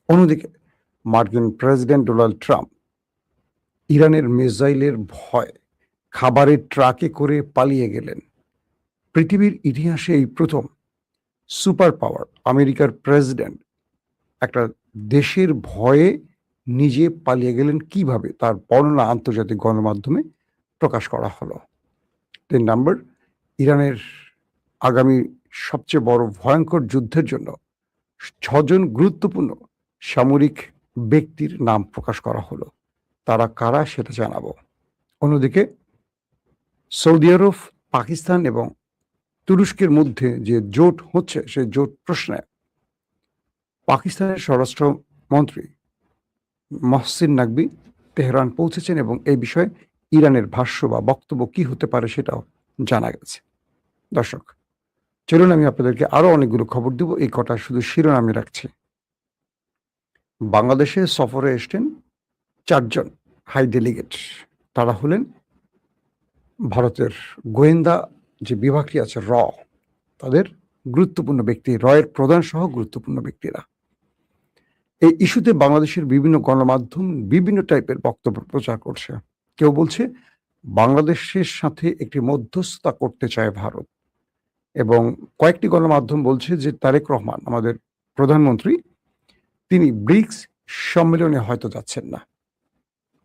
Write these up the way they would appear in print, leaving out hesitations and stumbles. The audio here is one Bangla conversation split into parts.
অন্যদিকে মার্কিন প্রেসিডেন্ট ডোনাল্ড ট্রাম্প ইরানের মিসাইলের ভয় খাবারের ট্রাকে করে পালিয়ে গেলেন। পৃথিবীর ইতিহাসে এই প্রথম সুপার পাওয়ার আমেরিকার প্রেসিডেন্ট একটা দেশের ভয়ে নিজে পালিয়ে গেলেন কিভাবে, তার বর্ণনা আন্তর্জাতিক গণমাধ্যমে প্রকাশ করা হলো। ৩ নম্বর, ইরানের আগামী সবচেয়ে বড় ভয়ঙ্কর যুদ্ধের জন্য ৬ জন গুরুত্বপূর্ণ সামরিক ব্যক্তির নাম প্রকাশ করা হলো। তারা কারা সেটা জানাবো। অন্যদিকে সৌদি আরব, পাকিস্তান এবং তুরস্কের মধ্যে যে জোট হচ্ছে, সেই জোট প্রশ্নে পাকিস্তানের স্বরাষ্ট্রমন্ত্রী মহসিন নাকবি তেহরান পৌঁছেছেন এবং এই বিষয়ে ইরানের ভাষ্য বা বক্তব্য কি হতে পারে সেটাও জানা গেছে। দর্শক, চলুন আমি আপনাদেরকে আরো অনেকগুলো খবর দেব, এই কটা শুধু শিরোনামে রাখছি। বাংলাদেশে সফরে এসছেন 4 জন হাই ডেলিগেট। তারা হলেন ভারতের গোয়েন্দা যে বিভাগটি আছে র, তাদের গুরুত্বপূর্ণ ব্যক্তি, রয়ের প্রধান সহ গুরুত্বপূর্ণ ব্যক্তিরা। এই ইস্যুতে বাংলাদেশের বিভিন্ন গণমাধ্যম বিভিন্ন টাইপের বক্তব্য প্রচার করছে। কেউ বলছে বাংলাদেশের সাথে একটি মধ্যস্থতা করতে চায় ভারত, এবং কয়েকটি গণমাধ্যম বলছে যে তারেক রহমান আমাদের প্রধানমন্ত্রী তিনি ব্রিক্স সম্মেলনে হয়তো যাচ্ছেন না।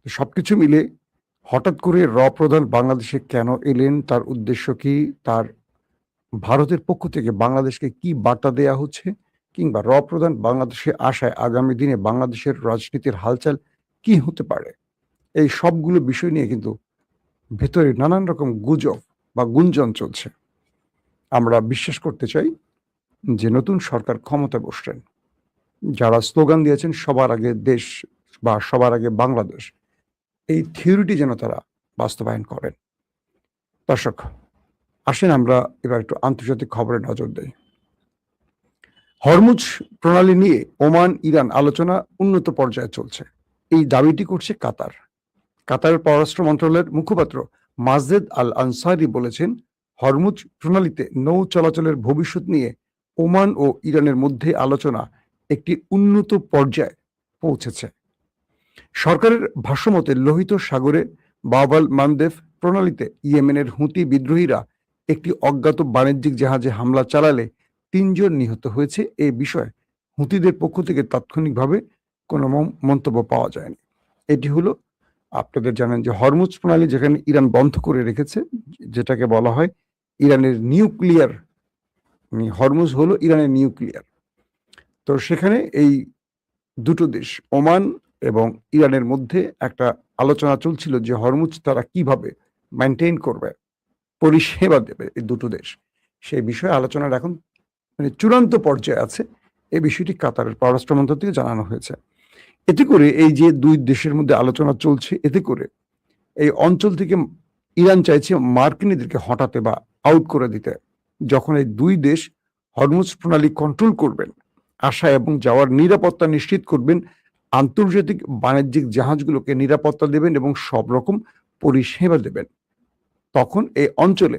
সবকিছু মিলে হঠাৎ করে র প্রধান বাংলাদেশে কেন এলেন, তার উদ্দেশ্য কি, তার ভারতের পক্ষ থেকে বাংলাদেশকে কি বার্তা দেয়া হচ্ছে, কিংবা র প্রধান বাংলাদেশে আসায় আগামী দিনে বাংলাদেশের রাজনীতির হালচাল কি হতে পারে, এই সবগুলো বিষয় নিয়ে কিন্তু ভেতরে নানান রকম গুজব বা গুঞ্জন চলছে। আমরা বিশ্বাস করতে চাই যে নতুন সরকার ক্ষমতা বসছেন, যারা স্লোগান দিয়েছেন সবার আগে দেশ বা সবার আগে বাংলাদেশ, এই থিওরিটি যেন তারা বাস্তবায়ন করেন। দর্শক, আসেন আমরা এবার একটু আন্তর্জাতিক খবরে নজর দেই। হরমুজ প্রণালী নিয়ে ওমান ইরান আলোচনা উন্নত পর্যায়ে চলছে, এই দাবিটি করছে কাতার। কাতারের পররাষ্ট্র মন্ত্রণালয়ের মুখপাত্র মাজেদ আল আনসারি বলেছেন, হরমুজ প্রণালীতে নৌ চলাচলের ভবিষ্যৎ নিয়ে ওমান ও ইরানের মধ্যে আলোচনা একটি উন্নত পর্যায়ে পৌঁছেছে। সরকারের ভাষ্যমতে লোহিত সাগরে বাবাল মানদেব প্রণালীতে ইয়েমেনের হুতি বিদ্রোহীরা একটি অজ্ঞাত বাণিজ্যিক জাহাজে হামলা চালালে 3 জন নিহত হয়েছে। এই বিষয়ে হুতিদের পক্ষ থেকে তাৎক্ষণিকভাবে কোনো মন্তব্য পাওয়া যায়নি। এটি হলো, আপনাদের জানেন যে হরমুজ প্রণালী যেখানে ইরান বন্ধ করে রেখেছে, যেটাকে বলা হয় ইরানের নিউক্লিয়ার, হরমুজ হলো ইরানের নিউক্লিয়ার। তো সেখানে এই দুটো দেশ ওমান এবং ইরানের মধ্যে একটা আলোচনা চলছিল যে হরমুজ তারা কিভাবে মেনটেন করবে, পরিষেবা দেবে এই দুটো দেশ, সেই বিষয়ে আলোচনার এখন চূড়ান্ত পর্যায়ে আছে। এই বিষয়টি কাতারের পররাষ্ট্র মন্ত্রণালয় থেকে জানানো হয়েছে। এতে করে এই যে দুই দেশের মধ্যে আলোচনা চলছে, এতে করে এই অঞ্চল থেকে ইরান চাইছে মার্কিনীদেরকে হটাতে বা আউট করে দিতে। যখন এই দুই দেশ হরমুজ প্রণালী কন্ট্রোল করবেন, আসা এবং যাওয়ার নিরাপত্তা নিশ্চিত করবেন, আন্তর্জাতিক বাণিজ্যিক জাহাজগুলোকে নিরাপত্তা দেবেন এবং সব রকম পরিষেবা দেবেন, তখন এই অঞ্চলে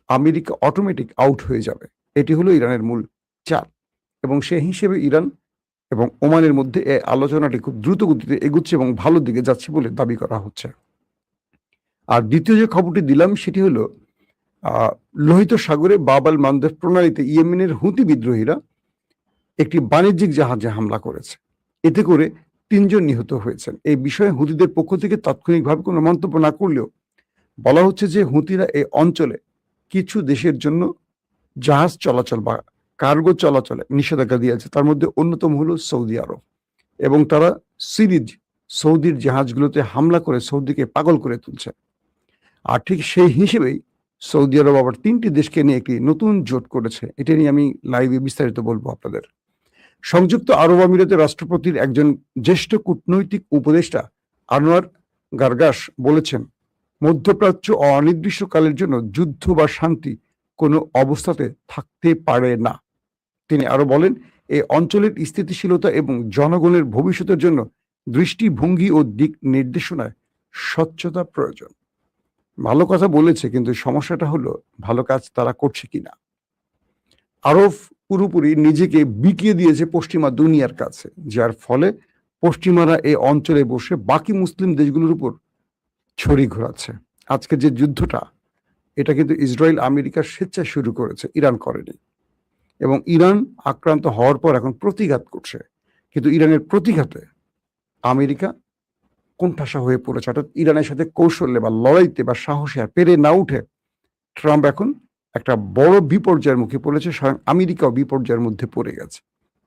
আমেরিকা অটোমেটিক আউট হয়ে যাবে। এটি হলো ইরানের মূল চাল, এবং সেই হিসেবে ইরান এবং ওমানের মধ্যে এই আলোচনাটি খুব দ্রুত গতিতে এগুচ্ছে এবং ভালো দিকে যাচ্ছে বলে দাবি করা হচ্ছে। আর দ্বিতীয় যে খবরটি দিলাম সেটি হলো লোহিত সাগরে বাবাল মানদেব প্রণালীতে ইয়েমেনের হুতি বিদ্রোহীরা একটি বাণিজ্যিক জাহাজে হামলা করেছে, এতে করে 3 জন নিহত হয়েছেন। এই বিষয়ে হুতিদের পক্ষ থেকে তাৎক্ষণিকভাবে কোনো মন্তব্য না করলেও বলা হচ্ছে যে হুতিরা এই অঞ্চলে কিছু দেশের জন্য জাহাজ চলাচল বা কার্গো চলাচলে নিষেধাজ্ঞা দিয়েছে, তার মধ্যে অন্যতম হলো সৌদি আরব, এবং তারা সিরিজ সৌদির জাহাজগুলোতে হামলা করে সৌদিকে পাগল করে তুলছে। আর ঠিক সেই হিসেবেই সৌদি আরব আবার 3টি দেশকে নিয়ে একটি নতুন জোট করেছে। এটা নিয়ে আমি লাইভে বিস্তারিত বলবো আপনাদের। সংযুক্ত আরব আমিরাতের রাষ্ট্রপতির একজন জ্যেষ্ঠ কূটনৈতিক উপদেষ্টা আনোয়ার গারগাস বলেছেন, মধ্যপ্রাচ্য অনির্দিষ্টকালের জন্য যুদ্ধ বা শান্তি কোনো অবস্থাতে থাকতে পারে না। তিনি আরো বলেন, এই অঞ্চলের স্থিতিশীলতা এবং জনগণের ভবিষ্যতের জন্য দৃষ্টিভঙ্গি ও দিক নির্দেশনায় স্বচ্ছতা প্রয়োজন। ভালো কথা বলেছে, কিন্তু সমস্যাটা হলো ভালো কাজ তারা করছে কিনা। আরব পুরোপুরি নিজেকে বিকিয়ে দিয়েছে পশ্চিমা দুনিয়ার কাছে, যার ফলে পশ্চিমারা এই অঞ্চলে বসে বাকি মুসলিম দেশগুলোর উপর ছড়ি ঘোরাচ্ছে। আজকে যে যুদ্ধটা, এটা কিন্তু ইসরায়েল আমেরিকার স্বেচ্ছায় শুরু করেছে, ইরান করেনি। এবং ইরান আক্রান্ত হওয়ার পর এখন প্রতিঘাত করছে, কিন্তু ইরানের প্রতিঘাতে আমেরিকা কোণঠাসা হয়ে পড়েছে। অর্থাৎ ইরানের সাথে কৌশলে বা লড়াইতে বা সাহসে আর পেরে না উঠে ট্রাম্প এখন একটা বড় বিপর্যয়ের মুখে পড়েছে, স্বয়ং আমেরিকাও বিপর্যয়ের মধ্যে পড়ে গেছে।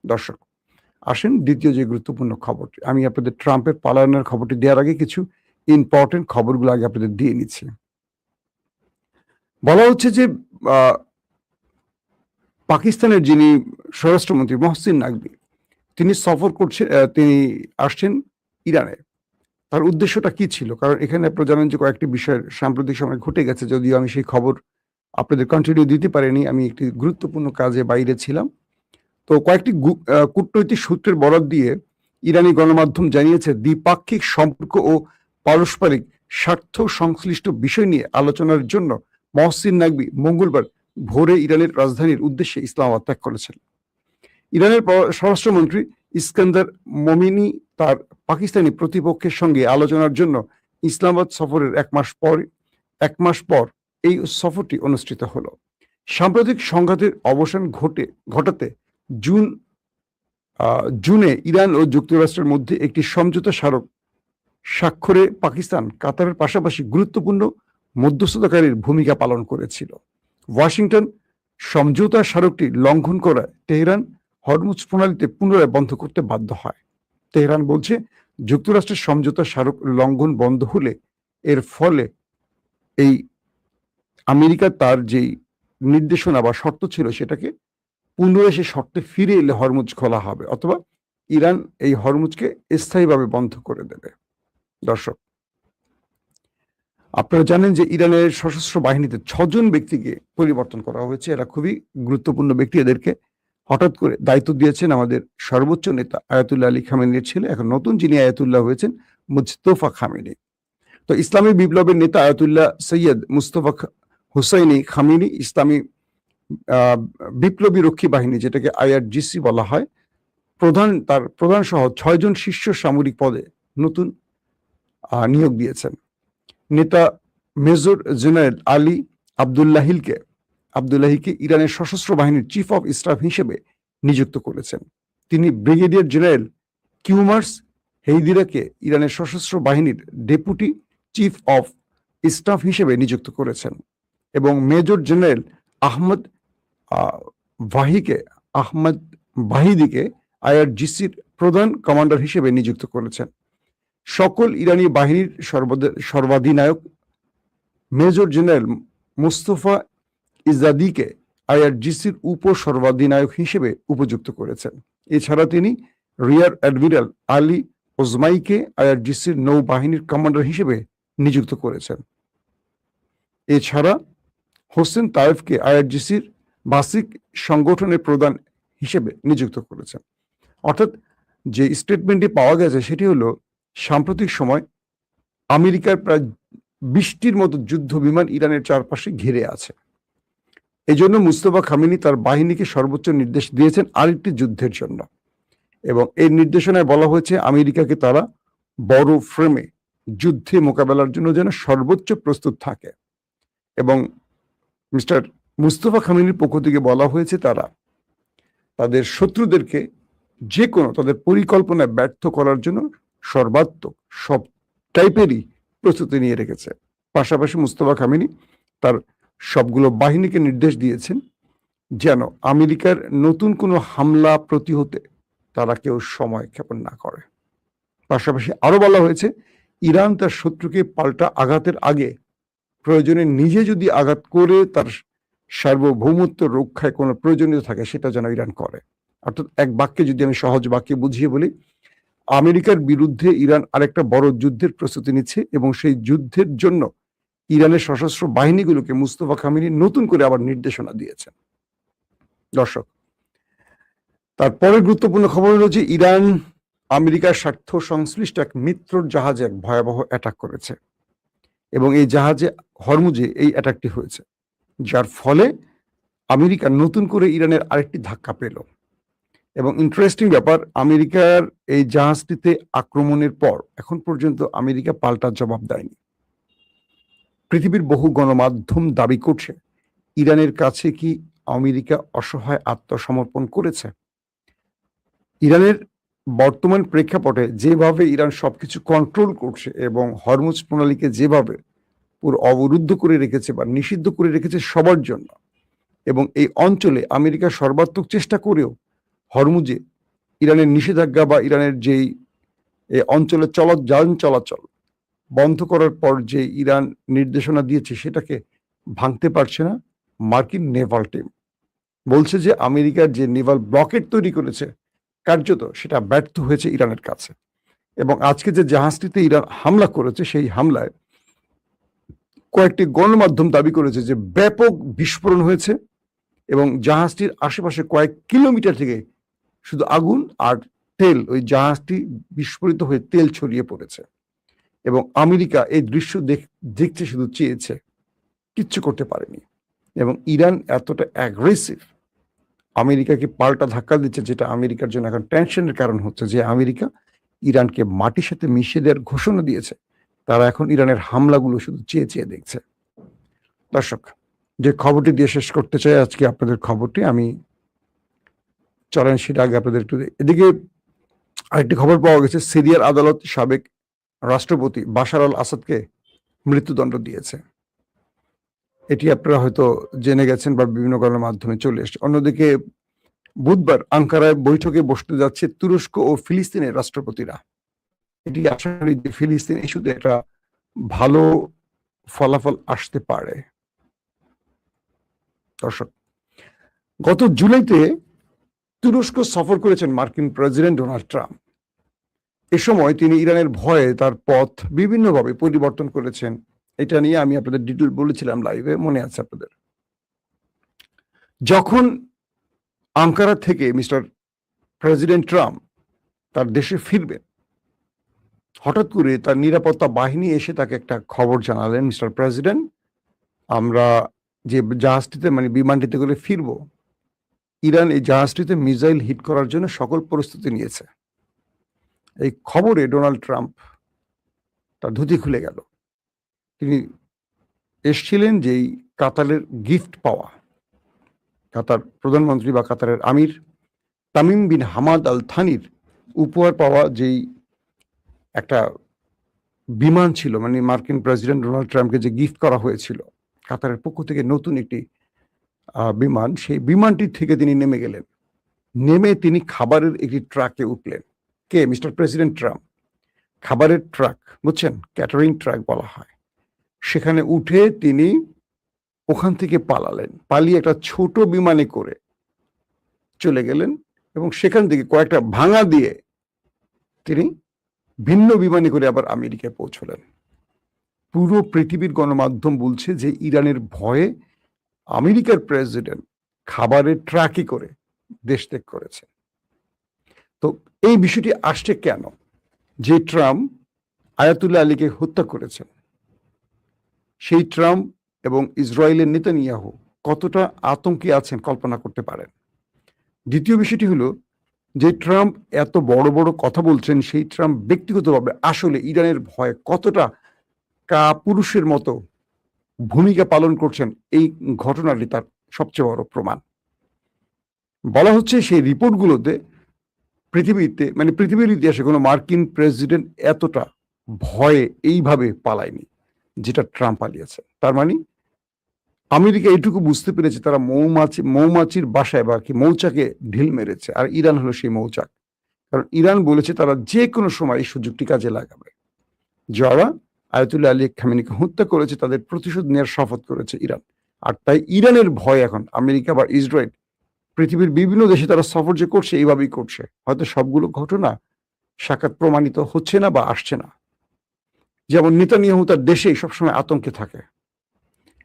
দর্শক, আসেন দ্বিতীয় যে গুরুত্বপূর্ণ খবরটি, আমি আপনাদের ট্রাম্পের পলায়নের খবরটি দেওয়ার আগে কিছু ইম্পর্টেন্ট খবরগুলো আগে আপনাদের দিয়ে নিচ্ছি। বলা হচ্ছে যে পাকিস্তানের যিনি স্বরাষ্ট্রমন্ত্রী মহসিন নাকভি, তিনি সফর করছেন, তিনি আসছেন ইরানে। তার উদ্দেশ্যটা কি ছিল? কারণ এখানে আপনারা জানেন যে কয়েকটি বিষয়ের সাম্প্রতিক সময় ঘটে গেছে, যদিও আমি সেই খবর আপনাদের কন্টিনিউ দিতে পারিনি, আমি একটি গুরুত্বপূর্ণ কাজে বাইরে ছিলাম। তো কয়েকটি কূটনৈতিক সূত্রের বরাত দিয়ে ইরানি গণমাধ্যম জানিয়েছে, দ্বিপাক্ষিক সম্পর্ক ও পারস্পরিক স্বার্থ সংশ্লিষ্ট বিষয় নিয়ে আলোচনার জন্য মহসিন নাকভি মঙ্গলবার ভোরে ইরানের রাজধানীর উদ্দেশ্যে ইসলামাবাদ ত্যাগ করেছেন। ইরানের স্বরাষ্ট্রমন্ত্রী ইস্কান্দার মোমিনি তার পাকিস্তানি প্রতিপক্ষের সঙ্গে আলোচনার জন্য ইসলামাবাদ সফরের এক মাস পর এই সফরটি অনুষ্ঠিত হলো। সাম্প্রতিক সংঘাতের অবসান ঘটাতে জুনে ইরান ও যুক্তরাষ্ট্রের মধ্যে একটি সমঝোতা স্মারক স্বাক্ষরে পাকিস্তান কাতারের পাশাপাশি গুরুত্বপূর্ণ মধ্যস্থতাকারীর ভূমিকা পালন করেছিল। ওয়াশিংটন সমঝোতা স্মারকটি লঙ্ঘন করায় তেহরান হরমুজ প্রণালীতে পুনরায় বন্ধ করতে বাধ্য হয়। তেহরান বলছে, যুক্তরাষ্ট্রের সমঝোতা স্মারক লঙ্ঘন বন্ধ হলে এর ফলে এই আমেরিকা তার যেই নির্দেশনা বা শর্ত ছিল সেটাকে পুনরায় সে শর্তে ফিরে এলে হরমুজ খোলা হবে, অথবা ইরান এই হরমুজকে স্থায়ীভাবে বন্ধ করে দেবে। দর্শক, আপনারা জানেন যে ইরানের সশস্ত্র বাহিনীতে 6 জন ব্যক্তিকে পরিবর্তন করা হয়েছে। এরা খুবই গুরুত্বপূর্ণ ব্যক্তি। এদেরকে হঠাৎ করে দায়িত্ব দিয়েছেন আমাদের সর্বোচ্চ নেতা আয়াতুল্লাহ আলী খামেনির ছেলে, এখন নতুন যিনি আয়াতুল্লাহ হয়েছেন মুজতফা খামেনি। তো ইসলামী বিপ্লবের নেতা আয়াতুল্লাহ সৈয়দ মুস্তফা হুসাইনি খামেনি ইসলামী বিপ্লবী রক্ষী বাহিনী, যেটাকে IRGC বলা হয়, তার প্রধান সহ 6 জন শীর্ষ সামরিক পদে নতুন নিয়োগ দিয়েছেন। নেতা মেজর জেনারেল আলী আব্দুল্লাহিকে ইরানের সশস্ত্র বাহিনীর চিফ অফ স্টাফ হিসেবে নিযুক্ত করেছেন। তিনি ব্রিগেডিয়ার জেনারেল কিউমার্স হেইদিরাকে ইরানের সশস্ত্র বাহিনীর ডেপুটি চিফ অফ স্টাফ হিসেবে নিযুক্ত করেছেন এবং মেজর জেনারেল আহমদ বাহিদিকে IRGCর প্রধান কমান্ডার হিসেবে নিযুক্ত করেছেন। সকল ইরানি বাহিনীর সর্বাধিনায়ক মেজর জেনারেল মুস্তফা ইজাদিকে IRGCর উপসর্বাধিনায়ক হিসেবে উপযুক্ত করেছেন। এছাড়া তিনি রিয়ার অ্যাডমিরাল আলী ওজমাইকে IRGCর নৌবাহিনীর কমান্ডার হিসেবে নিযুক্ত করেছেন। এছাড়া হোসেন তায়েফকে IRGCর বাসিক সংগঠনের প্রধান হিসেবে নিযুক্ত করেছেন। অর্থাৎ যে স্টেটমেন্টটি পাওয়া গেছে সেটি হলো, সাম্প্রতিক সময় আমেরিকার প্রায় 20টির মতো যুদ্ধ বিমান ইরানের চারপাশে ঘিরে আছে। এই জন্য মুস্তফা খামেনি তার বাহিনীকে সর্বোচ্চ নির্দেশ দিয়েছেন আরেকটি যুদ্ধের জন্য, এবং এই নির্দেশনায় বলা হয়েছে আমেরিকাকে তারা বড় ফ্রেমে যুদ্ধে মোকাবেলার জন্য যেন সর্বোচ্চ প্রস্তুত থাকে। এবং মিস্টার মুস্তফা খামেনির পক্ষ থেকে বলা হয়েছে তারা তাদের শত্রুদেরকে যে কোনো তাদের পরিকল্পনায় ব্যর্থ করার জন্য সর্বাত্মক সব টাইপেরই প্রস্তুতি নিয়ে রেখেছে। পাশাপাশি মুস্তফা খামেনি তার সবগুলো বাহিনীকে নির্দেশ দিয়েছেন যেন আমেরিকার নতুন কোনো হামলা প্রতিহতে তারা কেউ সময় ক্ষেপণ না করে। পাশাপাশি আরো বলা হয়েছে, ইরান তার শত্রুকে পাল্টা আঘাতের আগে প্রয়োজনে নিজে যদি আঘাত করে তার সার্বভৌমত্ব রক্ষায় কোনো প্রয়োজনীয় থাকে সেটা যেন ইরান করে। অর্থাৎ এক বাক্যে যদি আমি সহজ বাক্যে বুঝিয়ে বলি, আমেরিকার বিরুদ্ধে ইরান আরেকটা বড় যুদ্ধের প্রস্তুতি নিচ্ছে এবং সেই যুদ্ধের জন্য ইরানের সশস্ত্র বাহিনীগুলোকে মুস্তফা খামেনি নতুন করে আবার নির্দেশনা দিয়েছেন। দর্শক, তারপরে গুরুত্বপূর্ণ খবর হলো যে ইরান আমেরিকার স্বার্থ সংশ্লিষ্ট এক মিত্রর জাহাজে এক ভয়াবহ অ্যাটাক করেছে এবং এই জাহাজে হরমুজে এই অ্যাটাকটি হয়েছে, যার ফলে আমেরিকা নতুন করে ইরানের আরেকটি ধাক্কা পেল। এবং ইন্টারেস্টিং ব্যাপার, আমেরিকার এই জাহাজটিতে আক্রমণের পর এখন পর্যন্ত আমেরিকা পাল্টা জবাব দেয়নি। পৃথিবীর বহু গণমাধ্যম দাবি করছে ইরানের কাছে কি আমেরিকা অসহায় আত্মসমর্পণ করেছে। ইরানের বর্তমান প্রেক্ষাপটে যেভাবে ইরান সবকিছু কন্ট্রোল করছে এবং হরমুজ প্রণালীকে যেভাবে পুরো অবরুদ্ধ করে রেখেছে বা নিষিদ্ধ করে রেখেছে সবার জন্য, এবং এই অঞ্চলে আমেরিকা সর্বাত্মক চেষ্টা করেও হরমুজে ইরানের নিষেধাজ্ঞা বা ইরানের যেই অঞ্চলে যান চলাচল বন্ধ করার পর যে ইরান নির্দেশনা দিয়েছে সেটাকে ভাঙতে পারছে না মার্কিন নেভাল টিম। বলছে যে আমেরিকার যে নেভাল ব্লকেট তৈরি করেছে কার্যত সেটা ব্যর্থ হয়েছে ইরানের কাছে। এবং আজকে যে জাহাজটিতে ইরান হামলা করেছে সেই হামলায় কয়েকটি গণমাধ্যম দাবি করেছে যে ব্যাপক বিস্ফোরণ হয়েছে এবং জাহাজটির আশেপাশে কয়েক কিলোমিটার থেকে শুধু আগুন আর তেল, ওই জাহাজটি বিস্ফোরিত হয়ে তেল ছড়িয়ে পড়েছে। এবং আমেরিকা এই দৃশ্য দেখতে শুধু চেয়েছে, কিচ্ছু করতে পারেনি। এবং ইরান এতটা অ্যাগ্রেসিভ, আমেরিকাকে পাল্টা ধাক্কা দিচ্ছে, যেটা আমেরিকার জন্য এখন টেনশনের কারণ হচ্ছে যে আমেরিকা ইরানকে মাটির সাথে মিশিয়ে দেওয়ার ঘোষণা দিয়েছে। তারা এখন ইরানের হামলাগুলো শুধু চেয়ে চেয়ে দেখছে। দর্শক, যে খবরটি দিয়ে শেষ করতে চাই আজকে আপনাদের খবরটি, আমি চলেন সেটা আগে আপনাদের একটু। এদিকে আরেকটি খবর পাওয়া গেছে, সিরিয়ার আদালত সাবেক রাষ্ট্রপতি বাশার আল আসাদকে মৃত্যুদণ্ড দিয়েছে। এটি আপনারা হয়তো জেনে গেছেন বা বিভিন্ন কারণের মাধ্যমে চলে এসছে। অন্যদিকে বুধবার আঙ্কারায় বৈঠকে বসতে যাচ্ছে তুরস্ক ও ফিলিস্তিনের রাষ্ট্রপতিরা। এটি আশা করি যে ফিলিস্তিন ইস্যুতে একটা ভালো ফলাফল আসতে পারে। দর্শক, গত জুলাইতে তুরস্ক সফর করেছেন মার্কিন প্রেসিডেন্ট ডোনাল্ড ট্রাম্প। এ সময় তিনি ইরানের ভয়ে তার পথ বিভিন্নভাবে পরিবর্তন করেছেন। এটা নিয়ে আমি আপনাদের ডিটেল বলেছিলাম লাইভে, মনে আছে আপনাদের। যখন আঙ্কারা থেকে মিস্টার প্রেসিডেন্ট ট্রাম্প তার দেশে ফিরবেন, হঠাৎ করে তার নিরাপত্তা বাহিনী এসে তাকে একটা খবর জানালেন, মিস্টার প্রেসিডেন্ট, আমরা যে জাহাজটিতে মানে বিমানটিতে করে ফিরবো, ইরান এই জাহাজটিতে মিসাইল হিট করার জন্য সকল প্রস্তুতি নিয়েছে। এই খবরে ডোনাল্ড ট্রাম্প তার ধুতি খুলে গেল। তিনি এসছিলেন যেই কাতারের গিফট পাওয়া, কাতার প্রধানমন্ত্রী বা কাতারের আমির তামিম বিন হামাদ আল থানির উপহার পাওয়া যেই একটা বিমান ছিল, মানে মার্কিন প্রেসিডেন্ট ডোনাল্ড ট্রাম্পকে যে গিফট করা হয়েছিল কাতারের পক্ষ থেকে নতুন একটি বিমান, সেই বিমানটির থেকে তিনি নেমে গেলেন। নেমে তিনি খাবারের একটি ট্রাকে উঠলেন। কে? Mister president Trump. খাবারের ট্রাক, বুঝছেন, ক্যাটারিং ট্রাক বলা হয়। সেখানে উঠে তিনি ওখান থেকে পালালেন, পালিয়ে একটা ছোট বিমানে করে চলে গেলেন এবং সেখান থেকে কয়েকটা ভাঙা দিয়ে তিনি ভিন্ন বিমানে করে আবার আমেরিকায় পৌঁছলেন। পুরো পৃথিবীর গণমাধ্যম বলছে যে ইরানের ভয়ে আমেরিকার প্রেসিডেন্ট খাবারের ট্রাকে করে দেশ ত্যাগ করেছে। তো এই বিষয়টি আসছে কেন? যে ট্রাম্প আয়াতুল্লাহ আলীকে হত্যা করেছেন, সেই ট্রাম্প এবং ইসরায়েলের নেতানিয়াহু কতটা আতঙ্কে আছেন কল্পনা করতে পারেন। দ্বিতীয় বিষয়টি হলো, যে ট্রাম্প এত বড় বড় কথা বলছেন, সেই ট্রাম্প ব্যক্তিগতভাবে আসলে ইরানের ভয়ে কতটা কাপুরুষের মতো ভূমিকা পালন করছেন, এই ঘটনাটি তার সবচেয়ে বড় প্রমাণ। বলা হচ্ছে সেই রিপোর্টগুলোতে পৃথিবীতে, মানে পৃথিবীর ইতিহাসে কোনো মার্কিন প্রেসিডেন্ট এতটা ভয়ে এইভাবে পালায়নি যেটা ট্রাম্প পালিয়েছে। তার মানে আমেরিকা এইটুকু বুঝতে পেরেছে তারা মৌমাছির বাসায় বা কি মৌচাকে ঢিল মেরেছে, আর ইরান হলো সেই মৌচাক। কারণ ইরান বলেছে তারা যে কোনো সময় এই সুযোগটি কাজে লাগাবে। যারা আয়াতুল্লাহ আলী খামেনিকে হত্যা করেছে তাদের প্রতিশোধ নেওয়ার শপথ করেছে ইরান। আর তাই ইরানের ভয় এখন আমেরিকা বা ইসরায়েল, পৃথিবীর বিভিন্ন দেশে তারা সফর যে করছে এইভাবেই করছে। হয়তো সবগুলো ঘটনা সাক্ষাৎ প্রমাণিত হচ্ছে না বা আসছে না। যেমন নেতানিয়াহু তার দেশেই সবসময় আতঙ্কে থাকে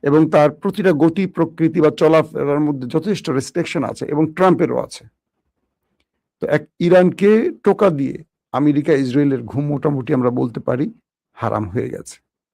এবং তার প্রতিটা গতি প্রকৃতি বা চলাফেরার মধ্যে যথেষ্ট রেস্ট্রিকশন আছে, এবং ট্রাম্পেরও আছে। তো এক ইরানকে টোকা দিয়ে আমেরিকা ইসরায়েলের ঘুম মোটামুটি আমরা বলতে পারি হারাম হয়ে গেছে।